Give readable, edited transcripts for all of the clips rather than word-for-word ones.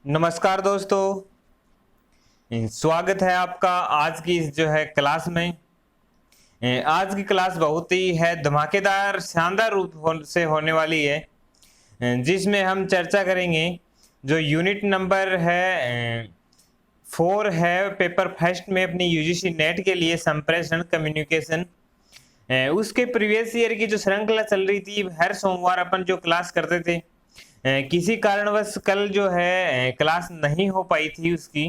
नमस्कार दोस्तों, स्वागत है आपका आज की जो है क्लास में। आज की क्लास बहुत ही है धमाकेदार शानदार से होने वाली है, जिसमें हम चर्चा करेंगे जो यूनिट नंबर है 4 है पेपर फर्स्ट में अपनी यूजीसी नेट के लिए संप्रेषण कम्युनिकेशन। उसके प्रीवियस ईयर की जो श्रृंखला चल रही थी, हर सोमवार अपन जो क्लास करते थे, किसी कारणवश कल जो है क्लास नहीं हो पाई थी उसकी,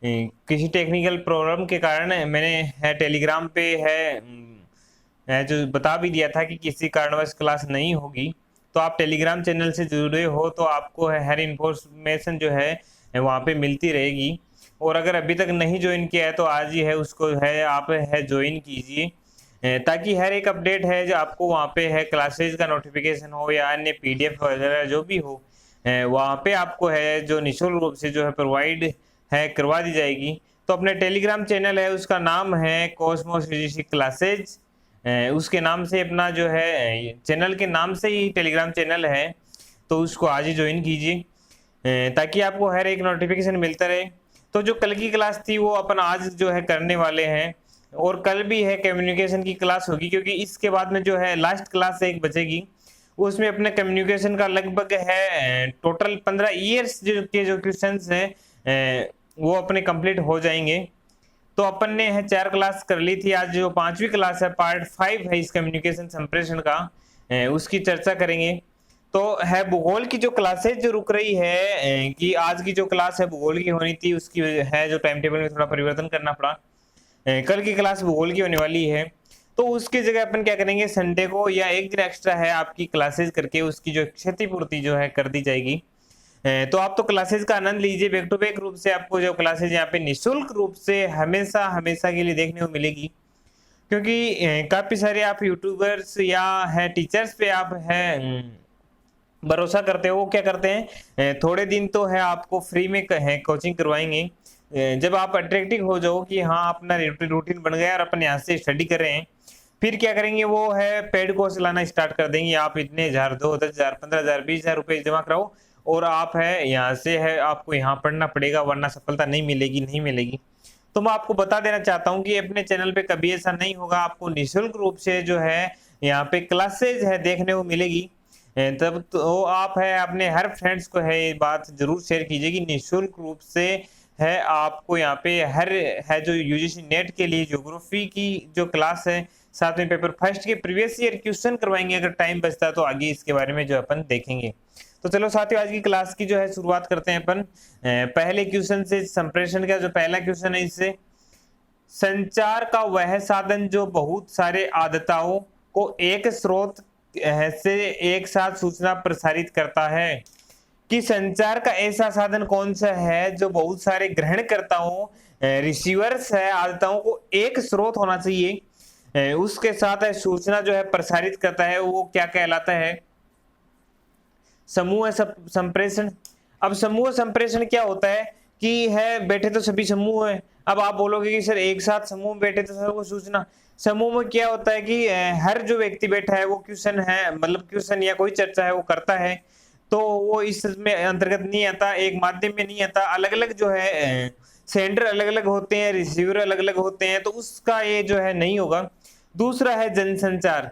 किसी टेक्निकल प्रॉब्लम के कारण मैंने है टेलीग्राम पे है जो बता भी दिया था कि किसी कारणवश क्लास नहीं होगी। तो आप टेलीग्राम चैनल से जुड़े हो तो आपको है हर इंफॉर्मेशन जो है वहाँ पे मिलती रहेगी। और अगर अभी तक नहीं ज्वाइन किया है तो आज ही है उसको है आप है ज्वाइन कीजिए, ताकि हर एक अपडेट है जो आपको वहाँ पे है क्लासेज का नोटिफिकेशन हो या अन्य पीडीएफ वगैरह जो भी हो, वहाँ पे आपको है जो निःशुल्क रूप से जो है प्रोवाइड है करवा दी जाएगी। तो अपने टेलीग्राम चैनल है उसका नाम है कॉस्मोस यूजीसी क्लासेज, उसके नाम से अपना जो है चैनल के नाम से ही टेलीग्राम चैनल है, तो उसको आज ही ज्वाइन कीजिए, ताकि आपको हर एक नोटिफिकेशन मिलता रहे। तो जो कल की क्लास थी वो अपन आज जो है करने वाले हैं, और कल भी है कम्युनिकेशन की क्लास होगी, क्योंकि इसके बाद में जो है लास्ट क्लास एक बचेगी, उसमें अपने कम्युनिकेशन का लगभग है टोटल 15 ईयर्स के जो क्वेश्चंस हैं वो अपने कंप्लीट हो जाएंगे। तो अपन ने है 4 क्लास कर ली थी, आज जो 5वीं क्लास है पार्ट 5 है इस कम्युनिकेशन संप्रेषण का, उसकी चर्चा करेंगे। तो है भूगोल की जो क्लासेज जो रुक रही है, कि आज की जो क्लास है भूगोल की होनी थी, उसकी है जो टाइम टेबल में थोड़ा परिवर्तन करना पड़ा। कल की क्लास भूगोल की होने वाली है, तो उसकी जगह अपन क्या करेंगे, संडे को या एक दिन एक्स्ट्रा है आपकी क्लासेस करके उसकी जो क्षतिपूर्ति जो है कर दी जाएगी। तो आप तो क्लासेस का आनंद लीजिए, बैक टू बैक रूप से आपको जो क्लासेस यहाँ पे निःशुल्क रूप से हमेशा हमेशा के लिए देखने को मिलेगी। क्योंकि काफी सारे आप यूट्यूबर्स या है टीचर्स पे आप है भरोसा करते हो, वो क्या करते हैं थोड़े दिन तो है आपको फ्री में है कोचिंग करवाएंगे। जब आप अट्रैक्टिव हो जाओ कि हाँ अपना रूटीन बन गया और अपन यहाँ से स्टडी कर रहे हैं, फिर क्या करेंगे, वो है पेड कोर्स लाना स्टार्ट कर देंगे। आप इतने 1000 दो 10,000 15,000 20,000 रुपए जमा कराओ और आप है यहाँ से है आपको यहाँ पढ़ना पड़ेगा, वरना सफलता नहीं मिलेगी नहीं मिलेगी। तो मैं आपको बता देना चाहता हूँ कि अपने चैनल पे कभी ऐसा नहीं होगा, आपको निःशुल्क रूप से जो है यहाँ पे क्लासेज है देखने को मिलेगी। तब तो आप है अपने हर फ्रेंड्स को है ये बात जरूर शेयर कीजिए कि निःशुल्क रूप से है आपको यहाँ पे हर है जो यूजीसी नेट के लिए ज्योग्राफी की जो क्लास है, साथ में पेपर फर्स्ट के प्रीवियस ईयर क्वेश्चन करवाएंगे। अगर टाइम बचता है तो आगे इसके बारे में जो अपन देखेंगे। तो चलो साथियों, आज की क्लास की जो है शुरुआत करते हैं अपन पहले क्वेश्चन से। संप्रेषण का जो पहला क्वेश्चन है, इससे संचार का वह साधन जो बहुत सारे आदताओं को एक स्रोत से एक साथ सूचना प्रसारित करता है, कि संचार का ऐसा साधन कौन सा है जो बहुत सारे ग्रहणकर्ताओं रिसीवर्स है आदताओं को एक स्रोत होना चाहिए उसके साथ है सूचना जो है प्रसारित करता है, वो क्या कहलाता है? समूह संप्रेषण। अब समूह संप्रेषण क्या होता है कि है बैठे तो सभी समूह है। अब आप बोलोगे कि सर एक साथ समूह में बैठे तो सबको सूचना, समूह में क्या होता है कि हर जो व्यक्ति बैठा है वो क्वेश्चन है मतलब क्वेश्चन या कोई चर्चा है वो करता है, तो वो इसमें अंतर्गत नहीं आता, एक माध्यम में नहीं आता। अलग अलग जो है सेंडर अलग अलग होते हैं, रिसीवर अलग अलग होते हैं, तो उसका ये जो है नहीं होगा। दूसरा है जनसंचार।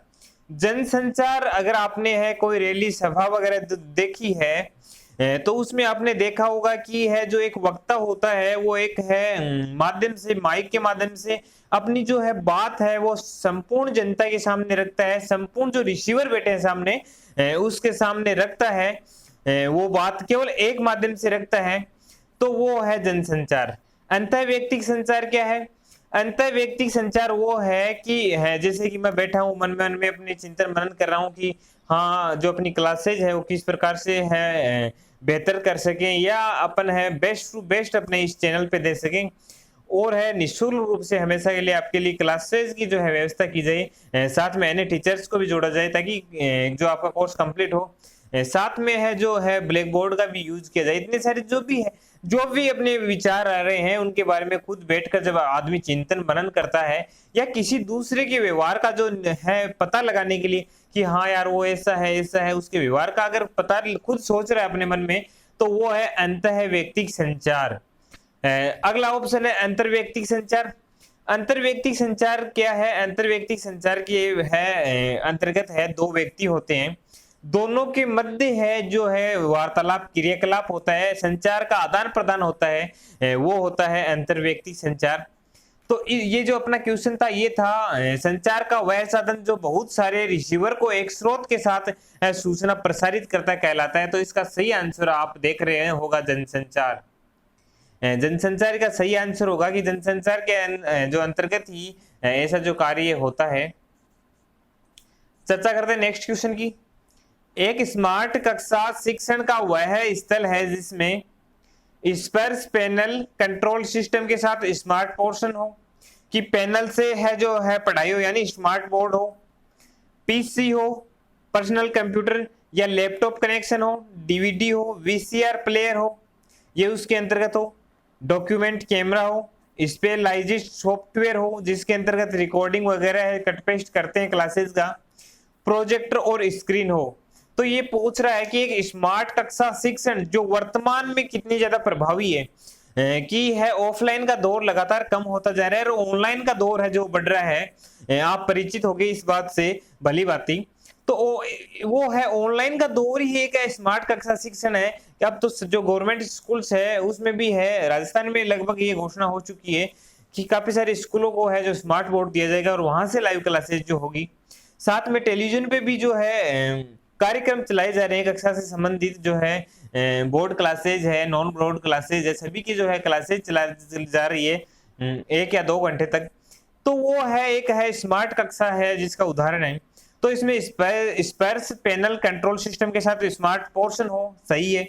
जनसंचार अगर आपने है कोई रैली सभा वगैरह देखी है तो उसमें आपने देखा होगा कि है जो एक वक्ता होता है वो एक है माध्यम से माइक के माध्यम से अपनी जो है बात है वो संपूर्ण जनता के सामने रखता है, संपूर्ण जो रिसीवर बैठे हैं सामने उसके सामने रखता है, वो बात केवल एक माध्यम से रखता है, तो वो है जनसंचार। अंतः व्यक्तिक संचार क्या है? अंतर व्यक्तिक संचार वो है कि है जैसे कि मैं बैठा हूँ मन में अपने चिंतन मनन कर रहा हूँ कि हाँ जो अपनी क्लासेज है वो किस प्रकार से है बेहतर कर सकें या अपन है बेस्ट टू बेस्ट अपने इस चैनल पे दे सकें, और है निःशुल्क रूप से हमेशा के लिए आपके लिए क्लासेज की जो है व्यवस्था की जाए, साथ में अन्य टीचर्स को भी जोड़ा जाए ताकि जो आपका कोर्स कंप्लीट हो। साथ में है जो है ब्लैक बोर्ड का भी यूज किया जाए। इतने सारे जो भी अपने विचार आ रहे हैं उनके बारे में खुद बैठकर जब आदमी चिंतन मनन करता है या किसी दूसरे के व्यवहार का जो है पता लगाने के लिए कि हाँ यार वो ऐसा है उसके व्यवहार का अगर पता खुद सोच रहा है अपने मन में, तो वो है अंतःवैयक्तिक संचार। अगला ऑप्शन है अंतर्वैयक्तिक संचार। अंतर्वैयक्तिक संचार क्या है? अंतर्वैयक्तिक संचार के है अंतर्गत है दो व्यक्ति होते हैं, दोनों के मध्य है जो है वार्तालाप क्रियाकलाप होता है, संचार का आदान प्रदान होता है, वो होता है अंतर्वैयक्तिक संचार। तो ये जो अपना क्वेश्चन था ये था संचार का वह साधन जो बहुत सारे रिसीवर को एक स्रोत के साथ सूचना प्रसारित करता कहलाता है। तो इसका सही आंसर आप देख रहे हैं होगा जनसंचार। जनसंचार का सही आंसर होगा कि जनसंचार के जो अंतर्गत ही ऐसा जो कार्य होता है। चर्चा करते हैं नेक्स्ट क्वेश्चन की। एक स्मार्ट कक्षा शिक्षण का वह स्थल है जिसमें स्पर्श पैनल कंट्रोल सिस्टम के साथ स्मार्ट पोर्शन हो, कि पैनल से है जो है पढ़ाई हो यानी स्मार्ट बोर्ड हो, पीसी हो, पर्सनल कंप्यूटर या लैपटॉप कनेक्शन हो, डीवीडी हो, वीसीआर प्लेयर हो, ये उसके अंतर्गत हो, डॉक्यूमेंट कैमरा हो, स्पेशलाइज्ड सॉफ्टवेयर हो जिसके अंतर्गत रिकॉर्डिंग वगैरह है कट पेस्ट करते हैं क्लासेस का, प्रोजेक्टर और स्क्रीन हो। तो ये पूछ रहा है कि एक स्मार्ट कक्षा शिक्षण जो वर्तमान में कितनी ज्यादा प्रभावी है कि है ऑफलाइन का दौर लगातार कम होता जा रहा है और ऑनलाइन का दौर है जो बढ़ रहा है। आप परिचित हो गए इस बात से भली भांति। तो वो है ऑनलाइन का दौर ही एक स्मार्ट कक्षा शिक्षण है कि अब तो जो गवर्नमेंट स्कूल्स है उसमें भी है, राजस्थान में लगभग ये घोषणा हो चुकी है कि काफी सारे स्कूलों को है जो स्मार्ट बोर्ड दिया जाएगा और वहां से लाइव क्लासेस जो होगी। साथ में टेलीविजन पे भी जो है कार्यक्रम चलाए जा रहे हैं कक्षा से संबंधित जो है बोर्ड क्लासेज है, नॉन बोर्ड क्लासेज है, सभी की जो है क्लासेज चलाई जा रही है 1 या 2 घंटे तक। तो वो है एक है स्मार्ट कक्षा है जिसका उदाहरण है। तो इसमें स्पर्श पैनल कंट्रोल सिस्टम के साथ स्मार्ट पोर्शन हो, सही है,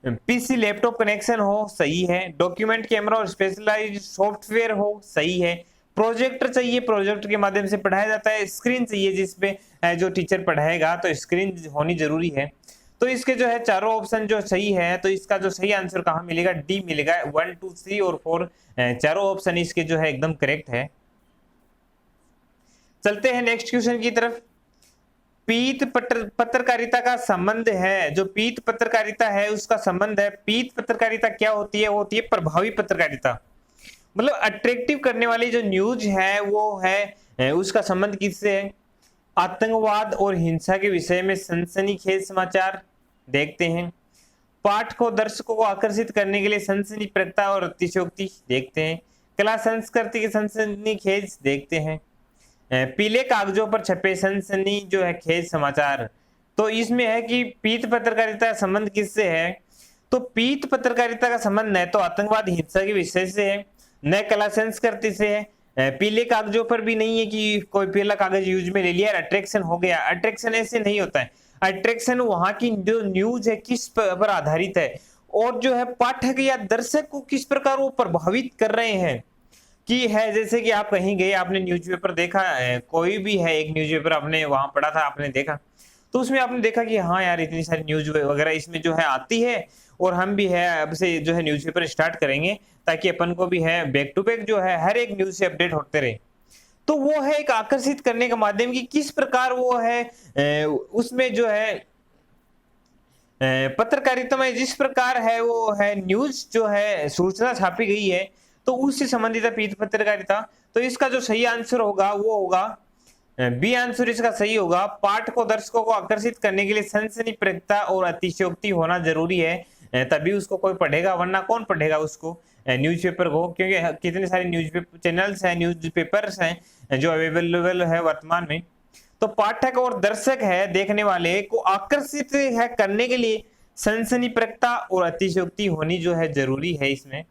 पीसी लैपटॉप कनेक्शन हो, सही है, डॉक्यूमेंट कैमरा और स्पेशलाइज्ड सॉफ्टवेयर हो, सही है, प्रोजेक्टर चाहिए, प्रोजेक्टर के माध्यम से पढ़ाया जाता है, स्क्रीन चाहिए जिसपे जो टीचर पढ़ाएगा तो स्क्रीन होनी जरूरी है। तो इसके जो है चारों ऑप्शन जो सही है, तो इसका जो सही आंसर कहाँ मिलेगा? डी मिलेगा। 1, 2, 3 और 4 चारों ऑप्शन इसके जो है एकदम करेक्ट है। चलते हैं नेक्स्ट क्वेश्चन की तरफ। पीत पत्रकारिता का संबंध है, जो पीत पत्रकारिता है उसका संबंध है। पीत पत्रकारिता क्या होती है? वो होती है प्रभावी पत्रकारिता, मतलब अट्रैक्टिव करने वाली जो न्यूज है वो है उसका संबंध किससे है? आतंकवाद और हिंसा के विषय में सनसनीखेज समाचार देखते हैं, पाठकों दर्शकों को आकर्षित करने के लिए सनसनीप्रदता और अतिशयोक्ति देखते हैं, कला संस्कृति के सनसनीखेज देखते हैं, पीले कागजों पर छपे सनसनी जो है खेज समाचार। तो इसमें है कि पीत पत्रकारिता का संबंध किससे है? तो पीत पत्रकारिता का संबंध न तो आतंकवाद हिंसा के विषय से है, न कला संस्कृति से है, पीले कागजों पर भी नहीं है कि कोई पीला कागज यूज में ले लिया और अट्रैक्शन हो गया। अट्रैक्शन ऐसे नहीं होता है। अट्रैक्शन वहां की जो न्यूज है किस पर आधारित है और जो है पाठक या दर्शक को किस प्रकार वो प्रभावित कर रहे हैं कि है। जैसे कि आप कहीं गए, आपने न्यूज़पेपर देखा, कोई भी है एक न्यूज़पेपर आपने वहां पढ़ा था, आपने देखा, तो उसमें आपने देखा कि हाँ यार इतनी सारी न्यूज वगैरह इसमें जो है आती है और हम भी है अब से जो है न्यूज़पेपर स्टार्ट करेंगे ताकि अपन को भी है बैक टू बैक जो है हर एक न्यूज से अपडेट होते रहे। तो वो है एक आकर्षित करने का माध्यम कि किस प्रकार वो है उसमें जो है पत्रकारिता में जिस प्रकार है वो है न्यूज जो है सूचना छापी गई है तो उससे संबंधित है पीत पत्रकारिता। तो इसका जो सही आंसर होगा वो होगा बी आंसर इसका सही होगा। पाठ को दर्शकों को आकर्षित करने के लिए सनसनीप्रदता और अतिशयोक्ति होना जरूरी है, तभी उसको कोई पढ़ेगा, वरना कौन पढ़ेगा उसको न्यूज़पेपर को, क्योंकि कितने सारे न्यूज़पेपर चैनल्स हैं, न्यूज़पेपर्स हैं जो अवेलेबल है वर्तमान में। तो पाठक और दर्शक है देखने वाले को आकर्षित है करने के लिए सनसनीप्रदता और अतिशयोक्ति होनी जो है जरूरी है इसमें।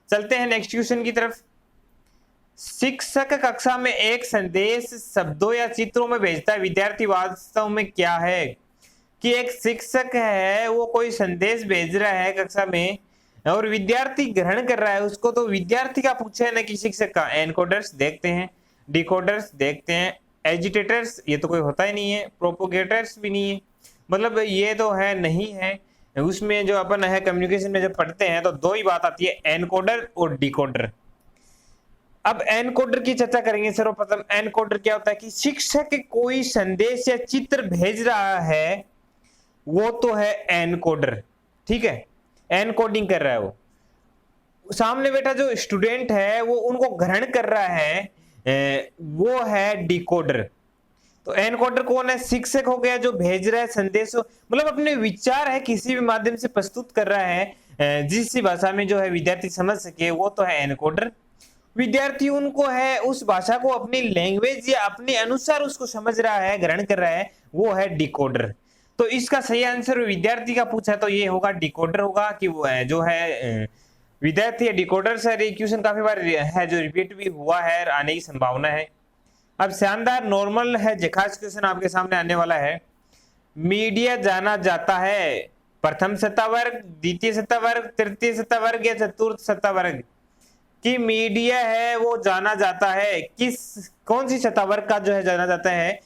चलते हैं नेक्स्ट क्वेश्चन की तरफ। शिक्षक कक्षा में एक संदेश शब्दों या चित्रों में भेजता है, विद्यार्थी वास्तव में क्या है? कि एक शिक्षक है वो कोई संदेश भेज रहा है कक्षा में और विद्यार्थी ग्रहण कर रहा है उसको, तो विद्यार्थी का पूछा है ना कि शिक्षक का। एनकोडर्स देखते हैं, डिकोडर्स देखते हैं, एजिटेटर्स ये तो कोई होता ही नहीं है, प्रोपोगेटर्स भी नहीं है, मतलब ये तो है नहीं है। उसमें जो अपन है कम्युनिकेशन में जब पढ़ते हैं तो दो ही बात आती है, एनकोडर और डिकोडर। अब एनकोडर की चर्चा करेंगे। सर्वप्रथम एनकोडर क्या होता है कि शिक्षक कोई संदेश या चित्र भेज रहा है वो तो है एनकोडर, ठीक है, एनकोडिंग कर रहा है वो। सामने बैठा जो स्टूडेंट है वो उनको ग्रहण कर रहा है, वो है डिकोडर। तो एनकोडर कौन है? शिक्षक हो गया जो भेज रहा है संदेश, मतलब अपने विचार है किसी भी माध्यम से प्रस्तुत कर रहा है जिस भाषा में जो है विद्यार्थी समझ सके, वो तो है एनकोडर। विद्यार्थी उनको है उस भाषा को अपनी लैंग्वेज या अपने अनुसार उसको समझ रहा है, ग्रहण कर रहा है, वो है डिकोडर। तो इसका सही आंसर विद्यार्थी का पूछा तो ये होगा डिकोडर होगा, कि वो है जो है विद्यार्थी है डिकोडर। सर ये क्वेश्चन काफी बार है जो रिपीट भी हुआ है, आने की संभावना है। अब शानदार नॉर्मल है खास क्वेश्चन आपके सामने आने वाला है। मीडिया जाना जाता है प्रथम सत्ता वर्ग, द्वितीय सत्ता वर्ग, तृतीय सत्ता वर्ग या चतुर्थ सत्ता वर्ग? कि मीडिया है वो जाना जाता है कौन सी सत्ता वर्ग का जो है जाना जाता है?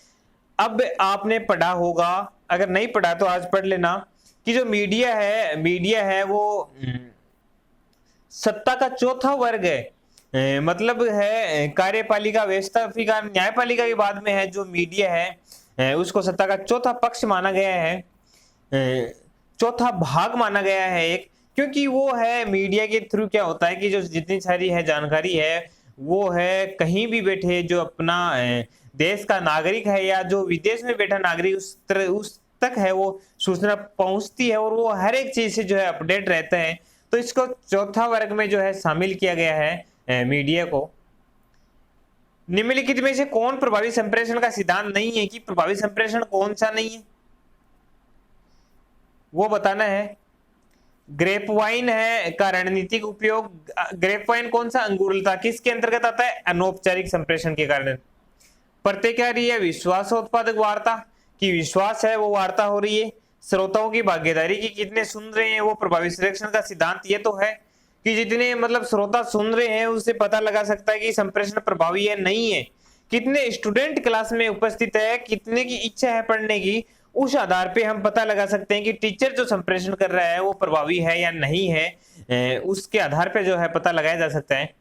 अब आपने पढ़ा होगा, अगर नहीं पढ़ा तो आज पढ़ लेना, कि जो मीडिया है वो सत्ता का चौथा वर्ग है। मतलब है कार्यपालिका, व्यवस्थापिका, न्यायपालिका के बाद में है जो मीडिया है उसको सत्ता का चौथा पक्ष माना गया है, चौथा भाग माना गया है एक। क्योंकि वो है मीडिया के थ्रू क्या होता है कि जो जितनी सारी है जानकारी है वो है कहीं भी बैठे जो अपना देश का नागरिक है या जो विदेश में बैठा नागरिक उस तक है वो सूचना पहुंचती है, और वो हर एक चीज से जो है अपडेट रहता है। तो इसको चौथा वर्ग में जो है शामिल किया गया है मीडिया को। निम्नलिखित में से कौन प्रभावी संप्रेषण का सिद्धांत नहीं है? कि प्रभावी संप्रेषण कौन सा नहीं है वो बताना है। ग्रेप वाइन है का रणनीतिक उपयोग। ग्रेप वाइन कौन सा? अंगूरलता किसके अंतर्गत आता है? अनौपचारिक संप्रेषण के कारण। प्रतिकारी है विश्वासोत्पादक वार्ता, की विश्वास है वो वार्ता हो रही है। श्रोताओं की भागीदारी की कितने सुन रहे हैं वो प्रभावी संप्रेषण का सिद्धांत ये तो है कि जितने मतलब श्रोता सुन रहे हैं उससे पता लगा सकता है कि संप्रेषण प्रभावी है नहीं है। कितने स्टूडेंट क्लास में उपस्थित है, कितने की इच्छा है पढ़ने की, उस आधार पे हम पता लगा सकते हैं कि टीचर जो संप्रेषण कर रहा है वो प्रभावी है या नहीं है, उसके आधार पे जो है पता लगाया जा सकता है।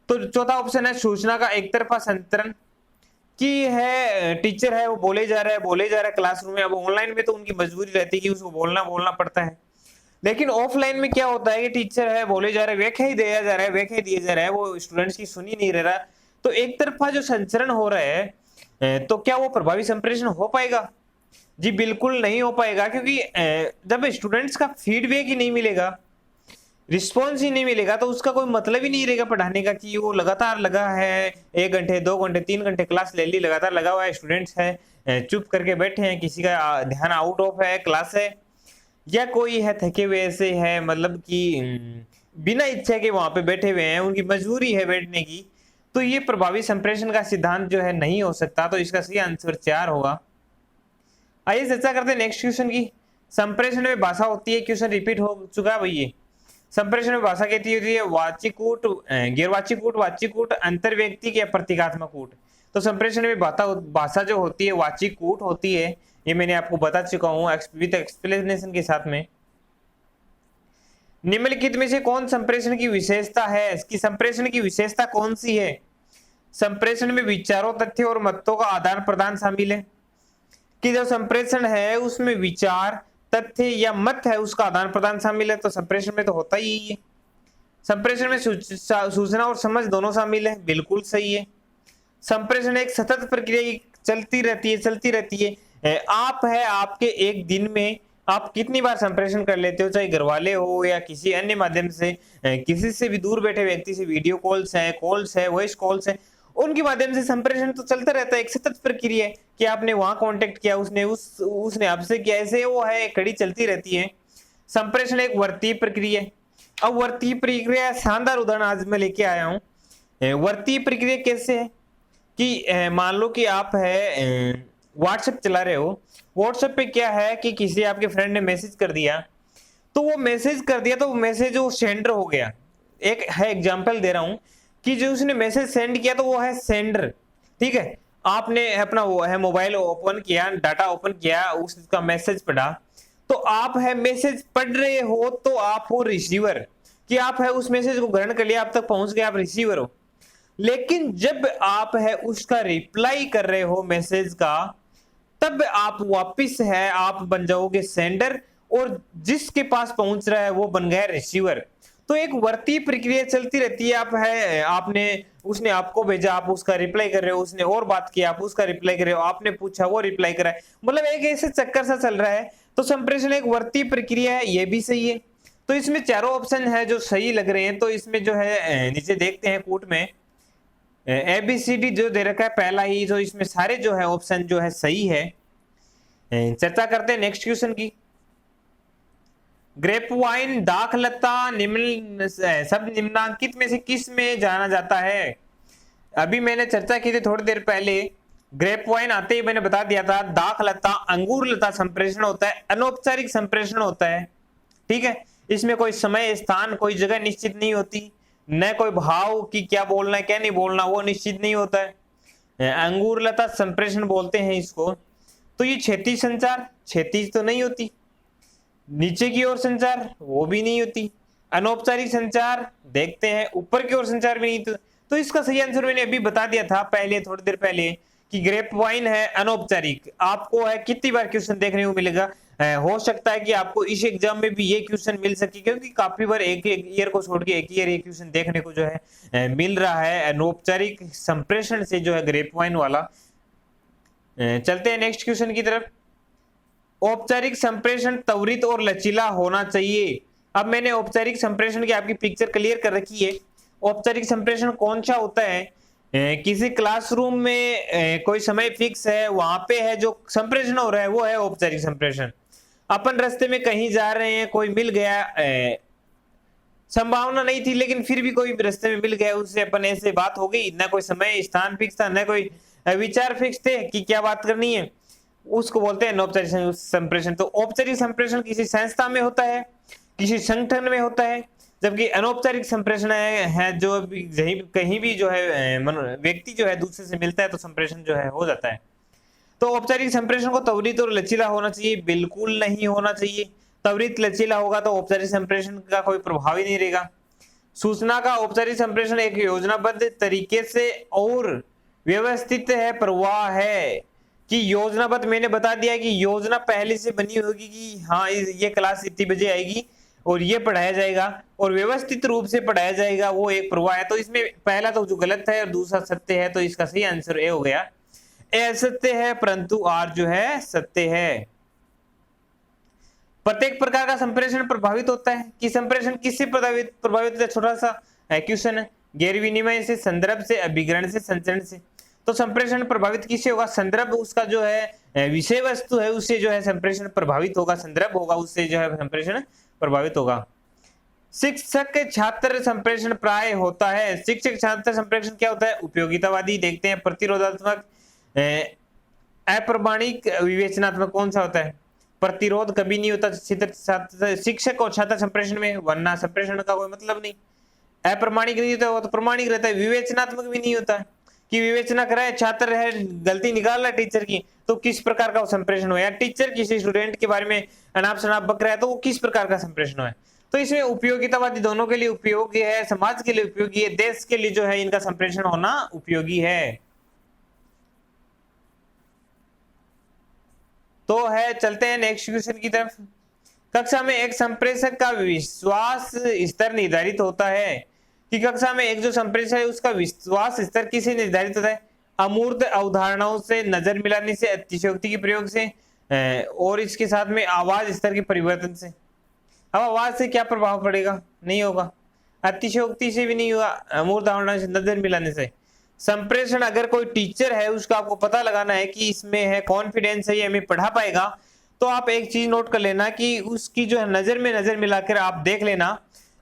तो चौथा ऑप्शन है सूचना का एक तरफा संतरण, कि है टीचर है वो बोले जा रहा है क्लासरूम में। अब ऑनलाइन में तो उनकी मजबूरी रहती है कि उसको बोलना पड़ता है, लेकिन ऑफलाइन में क्या होता है कि टीचर है बोले जा रहे हैं, व्याख्या ही दिया जा रहा है, वो स्टूडेंट्स की सुन ही नहीं रहा। तो एक तरफा जो संचरण हो रहा है तो क्या वो प्रभावी संप्रेषण हो पाएगा? जी बिल्कुल नहीं हो पाएगा, क्योंकि जब स्टूडेंट्स का फीडबैक ही नहीं मिलेगा, रिस्पॉन्स ही नहीं मिलेगा, तो उसका कोई मतलब ही नहीं रहेगा पढ़ाने का। कि वो लगातार लगा है 1 घंटे 2 घंटे 3 घंटे क्लास ले ली, लगातार लगा हुआ है, स्टूडेंट्स है चुप करके बैठे हैं, किसी का ध्यान आउट ऑफ है क्लास है, या कोई है थके हुए ऐसे है, मतलब कि बिना इच्छा के वहां पे बैठे हुए हैं, उनकी मजबूरी है बैठने की। तो ये प्रभावी संप्रेषण का सिद्धांत जो है नहीं हो सकता। तो इसका सही आंसर 4 होगा। आइए चर्चा करते हैं नेक्स्ट क्वेश्चन की। संप्रेषण में भाषा होती है, क्वेश्चन रिपीट हो चुका है भैया। संप्रेषण में भाषा कहती होती है वाचिक कूट, गैरवाचिक कूट, वाचिक कूट, अंतर्व्यक्तिक या प्रतीकात्मक कूट। तो संप्रेषण में भाषा जो होती है वाचिक कूट होती है, ये मैंने आपको बता चुका हूं विद एक्सप्लेनेशन के साथ में। निम्नलिखित में से कौन संप्रेषण की विशेषता है? इसकी संप्रेषण की विशेषता कौन सी है? संप्रेषण में विचारों, तथ्यों और मतों का आदान प्रदान शामिल है। कि जो संप्रेषण है उसमें विचार, तथ्य या मत है उसका आदान प्रदान शामिल है। तो संप्रेषण में तो होता ही है। संप्रेषण में सूचना और समझ दोनों शामिल है, बिल्कुल सही है। संप्रेषण एक सतत प्रक्रिया चलती रहती है। आप है आपके एक दिन में आप कितनी बार संप्रेषण कर लेते हो, चाहे घर वाले हो या किसी अन्य माध्यम से, किसी से भी दूर बैठे व्यक्ति से वीडियो कॉल्स है, वॉइस कॉल्स है, उनके माध्यम से संप्रेषण तो चलता रहता है। एक सतत प्रक्रिया है कि आपने वहां कांटेक्ट किया, उसने आपसे किया, ऐसे वो है कड़ी चलती रहती है। संप्रेषण एक वर्तीय प्रक्रिया है। अब वर्तीय प्रक्रिया शानदार उदाहरण आज मैं लेके आया हूं। वर्तीय प्रक्रिया कैसे है कि मान लो कि आप है व्हाट्सएप चला रहे हो, व्हाट्सएप पे क्या है कि किसी आपके फ्रेंड ने मैसेज कर दिया, तो वो मैसेज वो सेंडर हो गया। एक है एग्जांपल दे रहा हूं कि जो उसने मैसेज सेंड किया तो वो है सेंडर, ठीक है। आपने अपना वो है मोबाइल ओपन किया, डाटा ओपन किया, उसका मैसेज पढ़ा, तो आप है मैसेज पढ़ रहे हो तो आप हो रिसीवर, कि आप है उस मैसेज को ग्रहण कर लिया, आप तक पहुंच गए, आप रिसीवर हो। लेकिन जब आप है उसका रिप्लाई कर रहे हो मैसेज का, तब आप वापिस है आप बन जाओगे सेंडर, और जिसके पास पहुंच रहा है वो बन गया रिसीवर। तो एक वर्तीय प्रक्रिया चलती रहती है। आपने उसने आपको भेजा, आप उसका रिप्लाई कर रहे हो, उसने और बात की, आप उसका रिप्लाई कर रहे हो, आपने पूछा, वो रिप्लाई करा है, मतलब एक ऐसे चक्कर सा चल रहा है। तो संप्रेषण एक वर्तीय प्रक्रिया है, ये भी सही है। तो इसमें चारों ऑप्शन है जो सही लग रहे हैं। तो इसमें जो है नीचे देखते हैं कूट में ABCD जो दे रखा है पहला ही, तो इसमें सारे जो है ऑप्शन जो है सही है। चर्चा करते हैं नेक्स्ट क्वेश्चन की। ग्रेप वाइन दाखलता निम्न सब निम्नांकित में से किस में जाना जाता है? अभी मैंने चर्चा की थी थोड़ी देर पहले। ग्रेप वाइन आते ही मैंने बता दिया था दाखलता अंगूर लता संप्रेषण होता है, अनौपचारिक संप्रेषण होता है। ठीक है, इसमें कोई समय स्थान कोई जगह निश्चित नहीं होती, न कोई भाव की क्या बोलना है क्या नहीं बोलना वो निश्चित नहीं होता है। अंगूर लता संप्रेषण बोलते हैं इसको। तो ये क्षैतिज संचार, क्षैतिज तो नहीं होती, नीचे की ओर संचार वो भी नहीं होती, अनौपचारिक संचार देखते हैं ऊपर की ओर संचार भी नहीं। तो इसका सही आंसर मैंने अभी बता दिया था पहले, थोड़ी देर पहले, कि ग्रेप वाइन है अनौपचारिक। आपको है कितनी बार क्वेश्चन देखने को मिलेगा, हो सकता है कि आपको इस एग्जाम में भी ये क्वेश्चन मिल सके, क्योंकि काफी बार एक ईयर को छोड़ के एक ईयर ये क्वेश्चन देखने को जो है मिल रहा है अनौपचारिक संप्रेषण से जो है ग्रेप वाइन वाला। चलते हैं नेक्स्ट क्वेश्चन की तरफ। औपचारिक संप्रेषण त्वरित और लचीला होना चाहिए। अब मैंने औपचारिक संप्रेषण की आपकी पिक्चर क्लियर कर रखी है। औपचारिक संप्रेषण कौन सा होता है? किसी क्लासरूम में कोई समय फिक्स है, वहां पे है जो संप्रेषण हो रहा है वो है औपचारिक संप्रेषण। अपन रास्ते में कहीं जा रहे हैं, कोई मिल गया, संभावना नहीं थी लेकिन फिर भी कोई रास्ते में मिल गया, उससे अपन ऐसे बात हो गई, ना कोई समय स्थान फिक्स था, ना कोई विचार फिक्स थे कि क्या बात करनी है, उसको बोलते हैं अनौपचारिक संप्रेषण। तो औपचारिक संप्रेषण किसी संस्था में होता है, किसी संगठन में होता है, जबकि अनौपचारिक संप्रेषण है जो कहीं भी जो है व्यक्ति जो है दूसरे से मिलता है तो संप्रेषण जो है हो जाता है। तो औपचारिक संप्रेषण को त्वरित और लचीला होना चाहिए? बिल्कुल नहीं होना चाहिए। त्वरित लचीला होगा तो औपचारिक संप्रेषण का कोई प्रभाव ही नहीं रहेगा। सूचना का औपचारिक संप्रेषण एक योजनाबद्ध तरीके से और व्यवस्थित है प्रवाह है कि योजनाबद्ध, मैंने बता दिया कि योजना पहले से बनी होगी कि हाँ ये क्लास इतनी बजे आएगी और ये पढ़ाया जाएगा और व्यवस्थित रूप से पढ़ाया जाएगा, वो एक प्रवाह है। तो इसमें पहला तो जो गलत है और दूसरा सत्य है, तो इसका सही आंसर ए हो गया। ए असत्य है परंतु आर जो है सत्य है। प्रत्येक प्रकार का संप्रेषण प्रभावित होता है कि संप्रेषण किससे प्रभावित होता है? छोटा सा क्वेश्चन है। गैर विनिमय से, संदर्भ से, अभिग्रहण से, संचरण से। तो संप्रेषण प्रभावित किससे होगा? संदर्भ उसका जो है विषय वस्तु है उससे जो है संप्रेषण प्रभावित होगा, संदर्भ होगा उससे जो है संप्रेषण प्रभावित होगा। शिक्षक छात्र संप्रेषण प्राय होता है। शिक्षक छात्र संप्रेषण क्या होता है? उपयोगितावादी। देखते हैं प्रतिरोधात्मक, अप्रमाणिक, विवेचनात्मक। कौन सा होता है? प्रतिरोध कभी नहीं होता शिक्षक और छात्र संप्रेषण में, वरना संप्रेषण का कोई मतलब नहीं। अप्रमाणिक नहीं होता, वो तो प्रमाणिक रहता है। विवेचनात्मक भी नहीं होता कि विवेचना कराए, छात्र है गलती निकाल रहा है टीचर की, तो किस प्रकार का संप्रेषण हो, या टीचर किसी स्टूडेंट के बारे में अनाप शनाप बक रहा है तो वो किस प्रकार का संप्रेषण है। तो इसमें उपयोगितावादी दोनों के लिए उपयोगी है, समाज के लिए उपयोगी है, देश के लिए जो है इनका संप्रेषण होना उपयोगी है। तो है, चलते हैं नेक्स्ट क्वेश्चन की तरफ। कक्षा में एक संप्रेषक का विश्वास स्तर निर्धारित होता है कि कक्षा में एक जो संप्रेषक है उसका विश्वास स्तर किसे निर्धारित होता है? अमूर्त अवधारणाओं से, नजर मिलाने से, अतिशयोक्ति के प्रयोग से, और इसके साथ में आवाज स्तर के परिवर्तन से। अब आवाज से क्या प्रभाव पड़ेगा? नहीं होगा। अतिशयोक्ति से भी नहीं होगा, अमूर्त अवधारणाओं से, नजर मिलाने से। संप्रेषण अगर कोई टीचर है उसका आपको पता लगाना है कि इसमें है कॉन्फिडेंस है, ये हमें पढ़ा पाएगा, तो आप एक चीज नोट कर लेना कि उसकी जो है नजर में नजर मिलाकर आप देख लेना,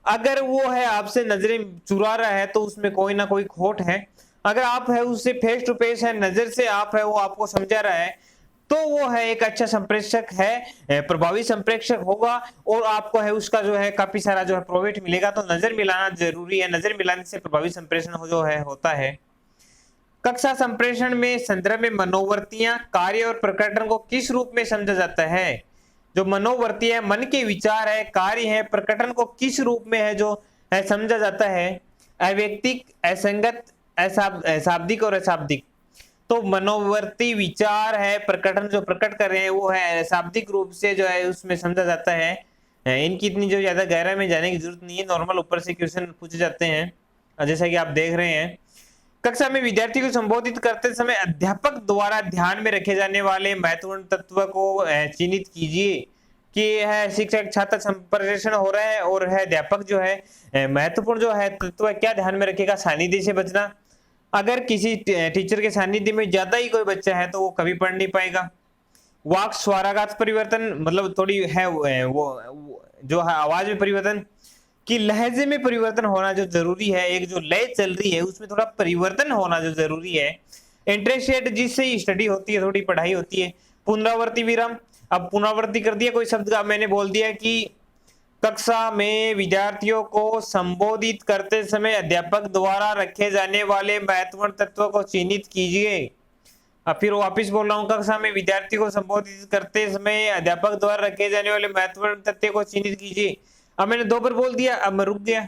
अगर वो है आपसे नजरें चुरा रहा है तो उसमें कोई ना कोई खोट है। अगर आप है उससे फेस टू फेस है, नजर से आप है वो आपको समझा रहा है, तो वो है एक अच्छा संप्रेषक है, प्रभावी संप्रेषक होगा और आपको है उसका जो है काफी सारा जो है प्रॉफिट मिलेगा। तो नजर मिलाना जरूरी है, नजर मिलाने से प्रभावी संप्रेषण जो है होता है। कक्षा संप्रेषण में संदर्भ में मनोवर्तियां, कार्य और प्रकटन को किस रूप में समझा जाता है? जो मनोवर्ती है, मन के विचार है, कार्य है, प्रकटन को किस रूप में है जो है समझा जाता है? अवैयक्तिक, असंगत, अशाब्दिक और अशाब्दिक। तो मनोवर्ती विचार है, प्रकटन जो प्रकट कर रहे हैं वो है शाब्दिक रूप से जो है उसमें समझा जाता है। इनकी इतनी जो ज्यादा गहराई में जाने की जरूरत नहीं है, नॉर्मल ऊपर से क्वेश्चन पूछे जाते हैं जैसा कि आप देख रहे हैं। कक्षा में विद्यार्थी को संबोधित करते समय अध्यापक द्वारा ध्यान में रखे जाने वाले महत्वपूर्ण तत्व को चिन्हित कीजिए कि है शिक्षक छात्र संप्रेषण हो रहा है और है अध्यापक जो है महत्वपूर्ण जो है तत्व क्या ध्यान में रखेगा, सानिध्य से बचना। अगर किसी टीचर के सानिध्य में ज्यादा ही कोई बच्चा है तो वो कभी पढ़ नहीं पाएगा। वाक स्वराघात परिवर्तन मतलब थोड़ी है वो जो है आवाज में परिवर्तन कि लहजे में परिवर्तन होना जो जरूरी है, एक जो लय चल रही है उसमें थोड़ा परिवर्तन होना जो जरूरी है। इंटरेस्ट जिससे स्टडी होती है, थोड़ी पढ़ाई होती है। पुनरावर्ती विराम, अब पुनरावर्ती कर दिया कोई शब्द का, मैंने बोल दिया कि कक्षा में विद्यार्थियों को संबोधित करते समय अध्यापक द्वारा रखे जाने वाले महत्वपूर्ण तत्वों को चिन्हित कीजिए। अब फिर वापिस बोल रहा हूँ, कक्षा में विद्यार्थी को संबोधित करते समय अध्यापक द्वारा रखे जाने वाले महत्वपूर्ण तथ्य को चिन्हित कीजिए। अब मैंने 2 बार बोल दिया, अब मैं रुक गया।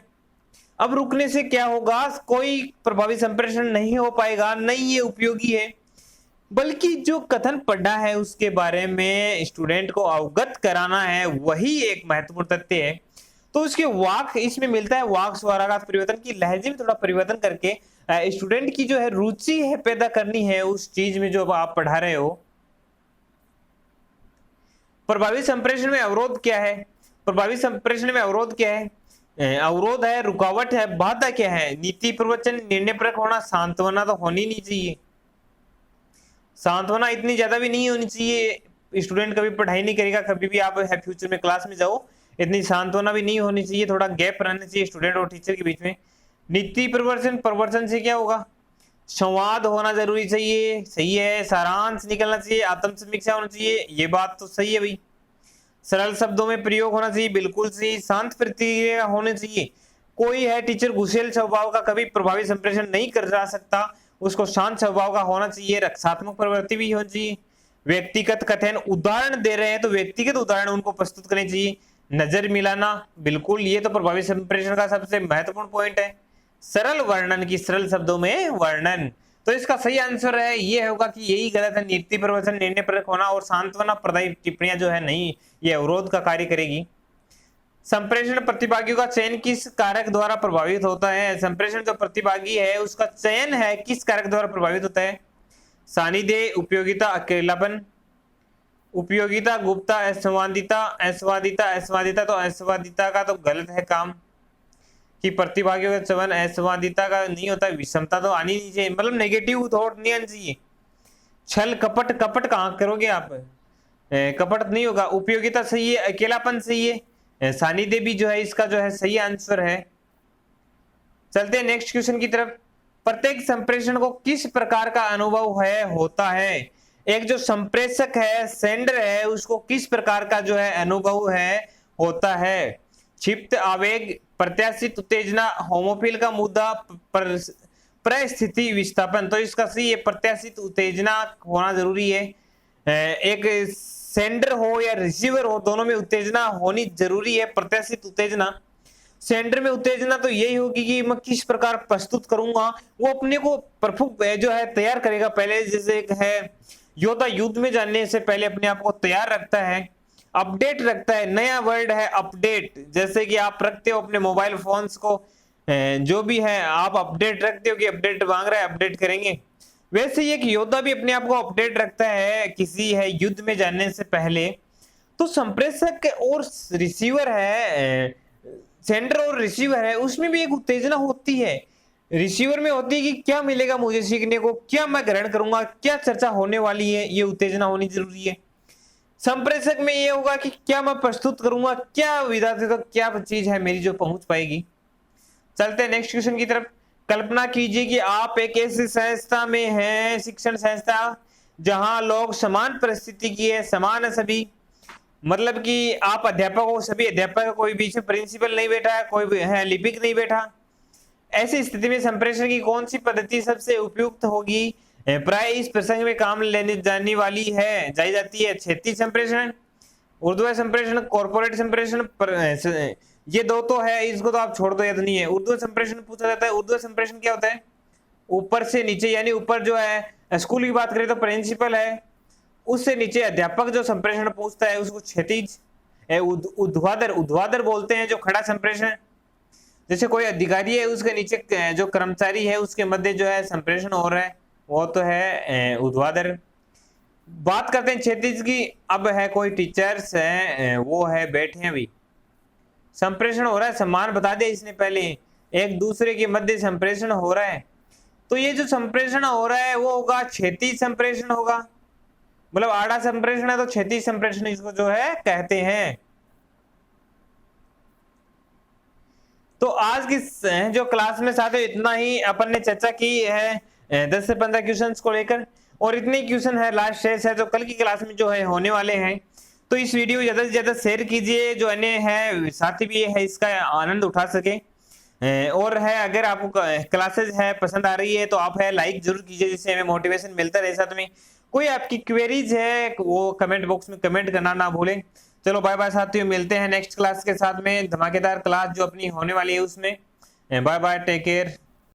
अब रुकने से क्या होगा, कोई प्रभावी संप्रेषण नहीं हो पाएगा, नहीं ये उपयोगी है। बल्कि जो कथन पढ़ा है उसके बारे में स्टूडेंट को अवगत कराना है, वही एक महत्वपूर्ण तथ्य है। तो उसके वाक इसमें मिलता है, वाक स्वराघात परिवर्तन की लहजे में थोड़ा परिवर्तन करके स्टूडेंट की जो है रुचि है पैदा करनी है उस चीज में जो आप पढ़ा रहे हो। प्रभावी संप्रेषण में अवरोध क्या है, प्रभावी संप्रेषण में अवरोध क्या है, अवरोध है, रुकावट है, बाधा क्या है। नीति प्रवचन, निर्णय परक होना, सांत्वना तो होनी नहीं चाहिए। सांत्वना इतनी ज्यादा भी नहीं होनी चाहिए, स्टूडेंट कभी पढ़ाई नहीं करेगा, कभी भी आप फ्यूचर में क्लास में जाओ, इतनी सांत्वना भी नहीं होनी चाहिए, थोड़ा गैप रहना चाहिए स्टूडेंट और टीचर के बीच में। नीति प्रवर्तन, प्रवर्तन से क्या होगा, संवाद होना जरूरी चाहिए, सही है। सारांश निकलना चाहिए, आत्म समीक्षा होना चाहिए, ये बात तो सही है भाई। सरल शब्दों में प्रयोग होना चाहिए, बिल्कुल सही। शांत प्रतिक्रिया होनी चाहिए, कोई है टीचर गुस्सेल स्वभाव का कभी प्रभावी संप्रेषण नहीं कर जा सकता, उसको शांत स्वभाव का होना चाहिए। रक्षात्मक प्रवृत्ति भी होनी चाहिए। व्यक्तिगत कथन, उदाहरण दे रहे हैं तो व्यक्तिगत उदाहरण उनको प्रस्तुत करने चाहिए। नजर मिलाना, बिल्कुल ये तो प्रभावी संप्रेषण का सबसे महत्वपूर्ण पॉइंट है। सरल वर्णन की सरल शब्दों में वर्णन, तो इसका सही आंसर है ये होगा कि यही गलत है। नीति प्रवचन, निर्णय परक होना और सांत्वना प्रदायी टिप्पणियां जो है नहीं, ये अवरोध का कार्य करेगी। संप्रेषण प्रतिभागियों का चयन किस कारक द्वारा प्रभावित होता है, संप्रेषण जो प्रतिभागी है उसका चयन है किस कारक द्वारा प्रभावित होता है। सानिध्य, उपयोगिता, अकेलापन। उपयोगिता, गुप्ता, असंवादिता, असंवादिता, असंवादिता, तो असंवादिता का तो गलत है काम कि प्रतिभागियों का चयन असंवादिता का नहीं होता, विषमता तो आनी नहीं चाहिए, मतलब नेगेटिव थॉट नहीं आनी चाहिए। छल कपट, कपट कहाँ करोगे आप, कपट नहीं होगा। उपयोगिता सही है, अकेलापन सही है, सानिध्य भी जो है इसका जो है सही आंसर है। चलते हैं नेक्स्ट क्वेश्चन की तरफ। प्रत्येक संप्रेषण को किस प्रकार का अनुभव है होता है, एक जो संप्रेषक है सेंडर है उसको किस प्रकार का जो है अनुभव है होता है। क्षिप्त आवेग, प्रत्याशित उत्तेजना, होमोफिल का मुद्दा, परिस्थिति विस्थापन, तो इसका सही है प्रत्याशित उत्तेजना होना जरूरी है। एक सेंडर हो या रिसीवर हो दोनों में उत्तेजना होनी जरूरी है, प्रत्याशित उत्तेजना। सेंडर में उत्तेजना तो यही होगी कि मैं किस प्रकार प्रस्तुत करूंगा, वो अपने को जो है तैयार करेगा पहले, जैसे एक है योद्धा युद्ध में जाने से पहले अपने आप को तैयार रखता है, अपडेट रखता है। नया वर्ड है अपडेट, जैसे कि आप रखते हो अपने मोबाइल फोन्स को, जो भी है आप अपडेट रखते हो कि अपडेट मांग रहा है अपडेट करेंगे, वैसे ही एक योद्धा भी अपने आप को अपडेट रखता है किसी है युद्ध में जाने से पहले। तो संप्रेषक और रिसीवर है, सेंडर और रिसीवर है, उसमें भी एक उत्तेजना होती है। रिसीवर में होती है कि क्या मिलेगा मुझे सीखने को, क्या मैं ग्रहण करूंगा, क्या चर्चा होने वाली है, ये उत्तेजना होनी जरूरी है। संप्रेषक में ये होगा कि क्या मैं प्रस्तुत करूंगा, क्या विद्यार्थी को क्या चीज है मेरी जो पहुंच पाएगी। चलते हैं नेक्स्ट क्वेश्चन की तरफ। कल्पना कीजिए कि आप एक ऐसी संस्था में हैं, शिक्षण संस्था, जहां लोग समान परिस्थिति की है, समान है सभी, मतलब कि आप अध्यापक हो, सभी अध्यापक है, कोई बीच में प्रिंसिपल नहीं बैठा है, कोई है लिपिक नहीं बैठा। ऐसी स्थिति में संप्रेषण की कौन सी पद्धति सबसे उपयुक्त होगी, प्राय इस प्रसंग में काम लेने जाने वाली है जाई जाती है। क्षेत्रीय संप्रेषण, उर्दू संप्रेषण, कॉर्पोरेट संप्रेषण, ये दो तो है, इसको तो आप छोड़ दो, ये तो नहीं है। उर्दू संप्रेषण पूछा जाता है। उर्दू संप्रेषण क्या होता है, ऊपर से नीचे, यानी ऊपर जो है स्कूल की बात करें तो प्रिंसिपल है, उससे नीचे अध्यापक जो संप्रेषण पूछता है उसको क्षैतिज ऊर्ध्वाधर ऊर्ध्वाधर बोलते हैं, जो खड़ा संप्रेषण। जैसे कोई अधिकारी है उसके नीचे जो कर्मचारी है उसके मध्य जो है संप्रेषण हो रहा है वो तो है ऊर्ध्वाधर। बात करते हैं क्षैतिज की। अब है कोई टीचर्स है वो है बैठे हैं, अभी संप्रेषण हो रहा है, सम्मान बता दिया इसने पहले, एक दूसरे के मध्य संप्रेषण हो रहा है। तो ये जो संप्रेषण हो रहा है वो होगा क्षैतिज संप्रेषण होगा, मतलब आड़ा संप्रेषण है तो क्षैतिज संप्रेषण इसको जो है कहते हैं। तो आज की जो क्लास में साथियों इतना ही अपन ने चर्चा की है 10 से 15 क्वेश्चंस को लेकर, और इतने क्वेश्चन है, लास्ट शेष है, तो कल की क्लास में जो है होने वाले हैं। तो इस वीडियो ज्यादा से ज्यादा शेयर कीजिए, जो अन्य है साथी भी है इसका आनंद उठा सके। और है अगर आपको क्लासेस है पसंद आ रही है तो आप है लाइक जरूर कीजिए, जिससे हमें मोटिवेशन मिलता रहे। साथ में कोई आपकी क्वेरीज है वो कमेंट बॉक्स में कमेंट करना ना भूलें। चलो बाय बाय साथियों, मिलते हैं नेक्स्ट क्लास के साथ में, धमाकेदार क्लास जो अपनी होने वाली है उसमें। Bye bye, take care.